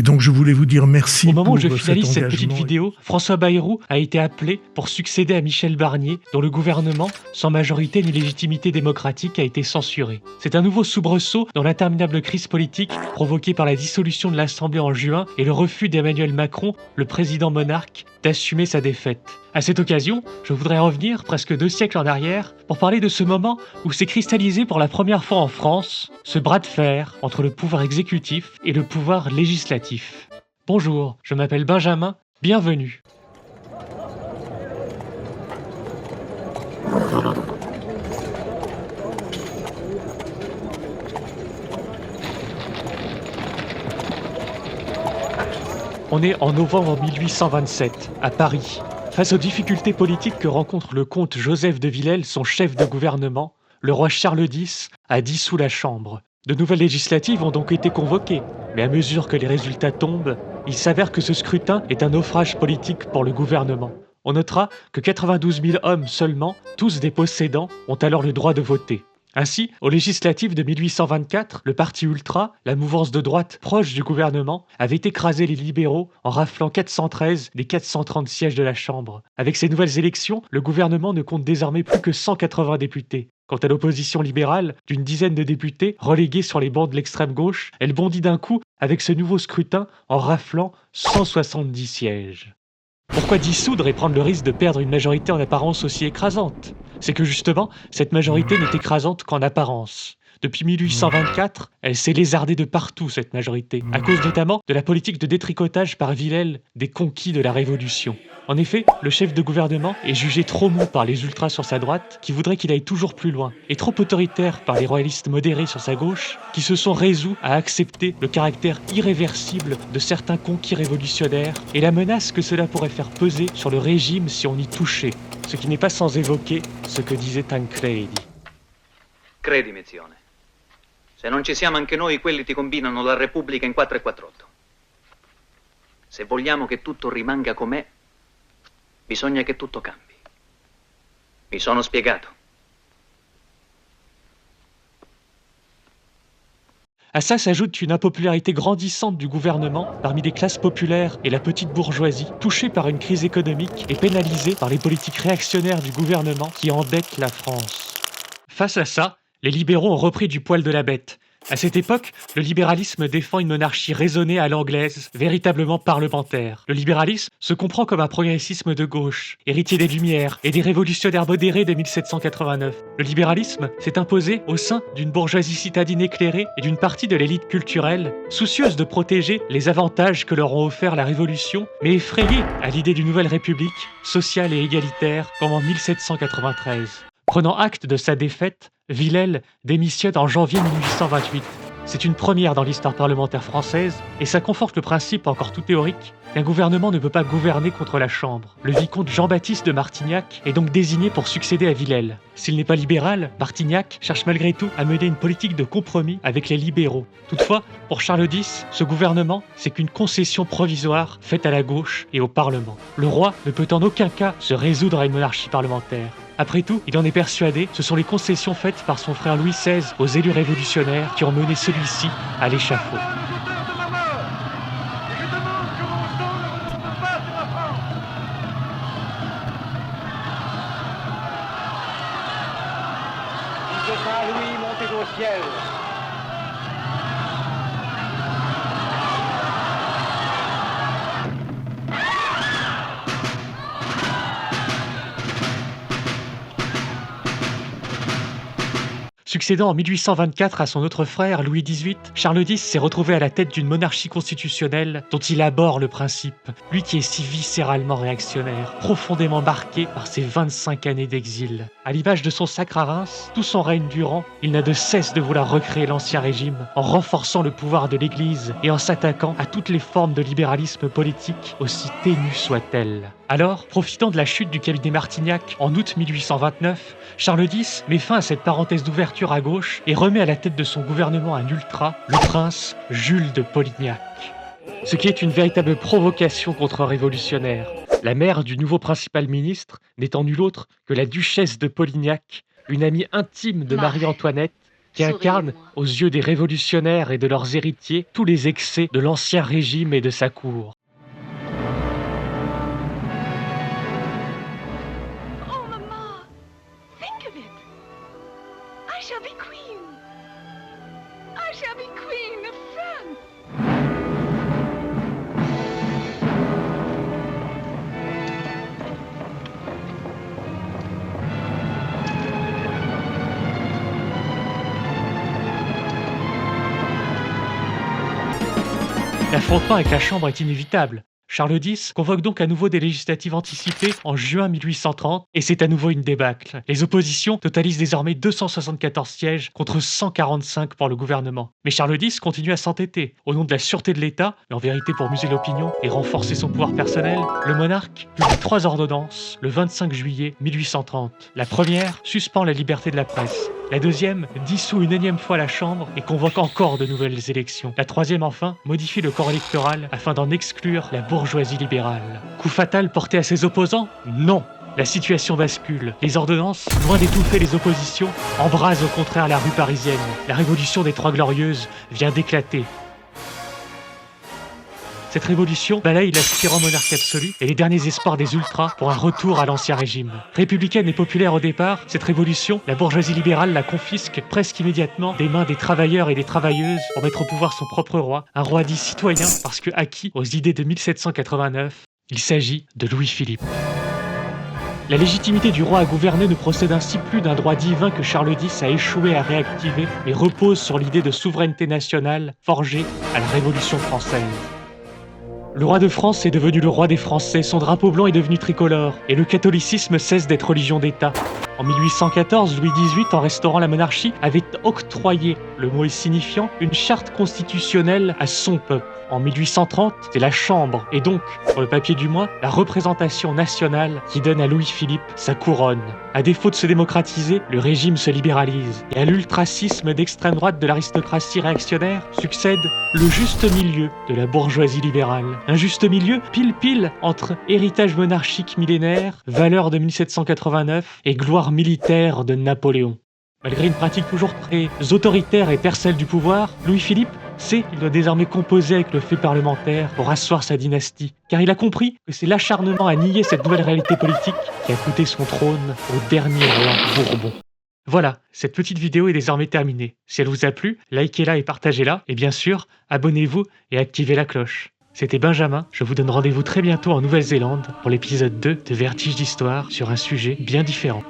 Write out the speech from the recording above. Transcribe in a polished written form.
Et donc je voulais vous dire merci Au moment où je pour finalise cet cette petite engagement. vidéo, François Bayrou a été appelé pour succéder à Michel Barnier, dont le gouvernement, sans majorité ni légitimité démocratique, a été censuré. C'est un nouveau soubresaut dans l'interminable crise politique provoquée par la dissolution de l'Assemblée en juin et le refus d'Emmanuel Macron, le président monarque, d'assumer sa défaite. À cette occasion, je voudrais revenir presque 2 siècles en arrière pour parler de ce moment où s'est cristallisé pour la première fois en France ce bras de fer entre le pouvoir exécutif et le pouvoir législatif. Bonjour, je m'appelle Benjamin, bienvenue. On est en novembre 1827, à Paris. Face aux difficultés politiques que rencontre le comte Joseph de Villèle, son chef de gouvernement, le roi Charles X a dissous la Chambre. De nouvelles législatives ont donc été convoquées, mais à mesure que les résultats tombent, il s'avère que ce scrutin est un naufrage politique pour le gouvernement. On notera que 92 000 hommes seulement, tous des possédants, ont alors le droit de voter. Ainsi, aux législatives de 1824, le parti ultra, la mouvance de droite proche du gouvernement, avait écrasé les libéraux en raflant 413 des 430 sièges de la Chambre. Avec ces nouvelles élections, le gouvernement ne compte désormais plus que 180 députés. Quant à l'opposition libérale, d'une dizaine de députés relégués sur les bancs de l'extrême gauche, elle bondit d'un coup avec ce nouveau scrutin en raflant 170 sièges. Pourquoi dissoudre et prendre le risque de perdre une majorité en apparence aussi écrasante? C'est que justement, cette majorité n'est écrasante qu'en apparence. Depuis 1824, elle s'est lézardée de partout, cette majorité, à cause notamment de la politique de détricotage par Villèle des conquis de la Révolution. En effet, le chef de gouvernement est jugé trop mou par les ultras sur sa droite, qui voudraient qu'il aille toujours plus loin, et trop autoritaire par les royalistes modérés sur sa gauche, qui se sont résolus à accepter le caractère irréversible de certains conquis révolutionnaires et la menace que cela pourrait faire peser sur le régime si on y touchait, ce qui n'est pas sans évoquer ce que disait Tancredi. Credimi, zione. Se non ci siamo anche noi, quelli ti combinano la Repubblica in 4 e 48. Se vogliamo che tutto rimanga com'è, bisogna che tutto cambi. Mi sono spiegato. À ça s'ajoute une impopularité grandissante du gouvernement parmi les classes populaires et la petite bourgeoisie, touchée par une crise économique et pénalisée par les politiques réactionnaires du gouvernement qui endettent la France. Face à ça, les libéraux ont repris du poil de la bête. À cette époque, le libéralisme défend une monarchie raisonnée à l'anglaise, véritablement parlementaire. Le libéralisme se comprend comme un progressisme de gauche, héritier des Lumières et des révolutionnaires modérés de 1789. Le libéralisme s'est imposé au sein d'une bourgeoisie citadine éclairée et d'une partie de l'élite culturelle, soucieuse de protéger les avantages que leur ont offert la Révolution, mais effrayée à l'idée d'une nouvelle république, sociale et égalitaire, comme en 1793. Prenant acte de sa défaite, Villèle démissionne en janvier 1828. C'est une première dans l'histoire parlementaire française et ça conforte le principe encore tout théorique qu'un gouvernement ne peut pas gouverner contre la Chambre. Le vicomte Jean-Baptiste de Martignac est donc désigné pour succéder à Villèle. S'il n'est pas libéral, Martignac cherche malgré tout à mener une politique de compromis avec les libéraux. Toutefois, pour Charles X, ce gouvernement, c'est qu'une concession provisoire faite à la gauche et au Parlement. Le roi ne peut en aucun cas se résoudre à une monarchie parlementaire. Après tout, il en est persuadé, ce sont les concessions faites par son frère Louis XVI aux élus révolutionnaires qui ont mené celui-ci à l'échafaud. Saint-Louis, montez au ciel. Succédant en 1824 à son autre frère, Louis XVIII, Charles X s'est retrouvé à la tête d'une monarchie constitutionnelle dont il abhorre le principe, lui qui est si viscéralement réactionnaire, profondément marqué par ses 25 années d'exil. À l'image de son sacre à Reims, tout son règne durant, il n'a de cesse de vouloir recréer l'ancien régime en renforçant le pouvoir de l'Église et en s'attaquant à toutes les formes de libéralisme politique, aussi ténues soient-elles. Alors, profitant de la chute du cabinet Martignac en août 1829, Charles X met fin à cette parenthèse d'ouverture à gauche et remet à la tête de son gouvernement un ultra, le prince Jules de Polignac. Ce qui est une véritable provocation contre-révolutionnaire. La mère du nouveau principal ministre n'étant nulle autre que la duchesse de Polignac, une amie intime de Marie-Antoinette qui incarne, aux yeux des révolutionnaires et de leurs héritiers, tous les excès de l'ancien régime et de sa cour. Oh, Mama! Think of it! I shall be queen! I shall be queen of France! L'affrontement avec la Chambre est inévitable. Charles X convoque donc à nouveau des législatives anticipées en juin 1830 et c'est à nouveau une débâcle. Les oppositions totalisent désormais 274 sièges contre 145 pour le gouvernement. Mais Charles X continue à s'entêter. Au nom de la sûreté de l'État, mais en vérité pour museler l'opinion et renforcer son pouvoir personnel, le monarque publie 3 ordonnances le 25 juillet 1830. La première suspend la liberté de la presse. La deuxième dissout une énième fois la Chambre et convoque encore de nouvelles élections. La troisième, enfin, modifie le corps électoral afin d'en exclure la bourgeoisie libérale. Coup fatal porté à ses opposants? Non. La situation bascule. Les ordonnances, loin d'étouffer les oppositions, embrasent au contraire la rue parisienne. La révolution des Trois Glorieuses vient d'éclater. Cette révolution balaye l'aspirant monarque absolu et les derniers espoirs des ultras pour un retour à l'ancien régime. Républicaine et populaire au départ, cette révolution, la bourgeoisie libérale la confisque presque immédiatement des mains des travailleurs et des travailleuses pour mettre au pouvoir son propre roi, un roi dit citoyen parce que acquis aux idées de 1789, il s'agit de Louis-Philippe. La légitimité du roi à gouverner ne procède ainsi plus d'un droit divin que Charles X a échoué à réactiver, mais repose sur l'idée de souveraineté nationale forgée à la Révolution française. Le roi de France est devenu le roi des Français, son drapeau blanc est devenu tricolore, et le catholicisme cesse d'être religion d'État. En 1814, Louis XVIII, en restaurant la monarchie, avait octroyé, le mot est signifiant, une charte constitutionnelle à son peuple. En 1830, c'est la Chambre, et donc, sur le papier du moins, la représentation nationale qui donne à Louis-Philippe sa couronne. À défaut de se démocratiser, le régime se libéralise, et à l'ultracisme d'extrême droite de l'aristocratie réactionnaire succède le juste milieu de la bourgeoisie libérale. Un juste milieu pile entre héritage monarchique millénaire, valeurs de 1789 et gloire militaire de Napoléon. Malgré une pratique toujours très autoritaire et percelle du pouvoir, Louis-Philippe sait qu'il doit désormais composer avec le fait parlementaire pour asseoir sa dynastie, car il a compris que c'est l'acharnement à nier cette nouvelle réalité politique qui a coûté son trône au dernier roi Bourbon. Voilà, cette petite vidéo est désormais terminée. Si elle vous a plu, likez-la et partagez-la, et bien sûr, abonnez-vous et activez la cloche. C'était Benjamin, je vous donne rendez-vous très bientôt en Nouvelle-Zélande pour l'épisode 2 de Vertige d'Histoire sur un sujet bien différent.